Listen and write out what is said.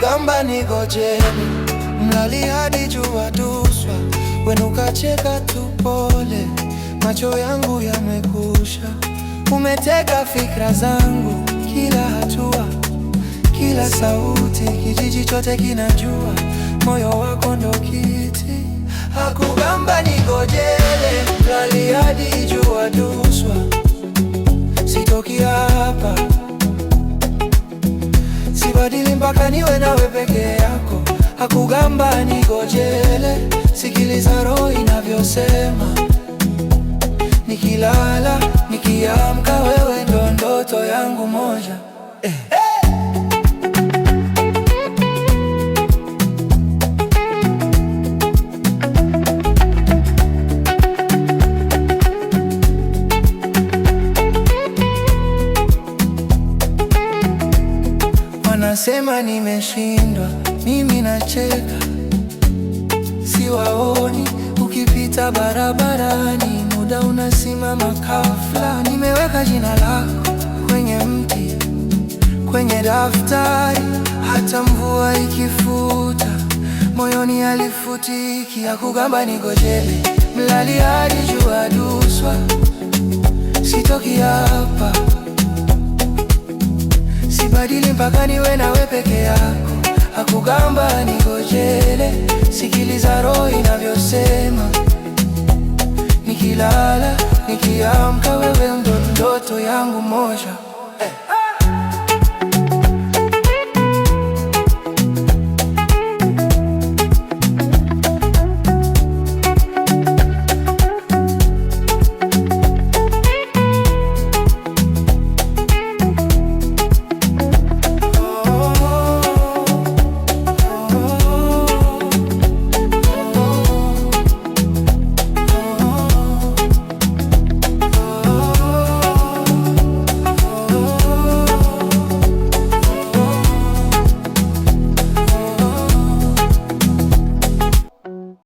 hakugamba nigojeni, mlali hadi jua duswa, wenu kacheka tu pole, macho yangu yamekusha. Umeteka fikra zangu, kila hatua, kila sauti, kijiji chote kinajua moyo wako ndo kiti. Hakugamba nigojele, mlali hadi jua duswa, sitoki hapa, sibadili mpaka niwe nawe peke yako. Hakugamba nigojele, sikiliza roho inavyosema, nikilala nikiamka, wewe ndo ndoto yangu moja. Wanasema nimeshindwa, mimi nacheka, siwaoni ukipita barabarani, muda unasimama ghafla. Nimeweka jina lako kwenye mti, kwenye daftari, hata mvua ikifuta moyoni halifutiki. Hakugamba nigojele, mlali hadi jua duswa, sitoki hapa, sibadili mpaka niwe nawe peke yako. Hakugamba nigojele, sikiliza roho inavyosema, nikilala nikiamka, wewe ndo ndoto yangu moja.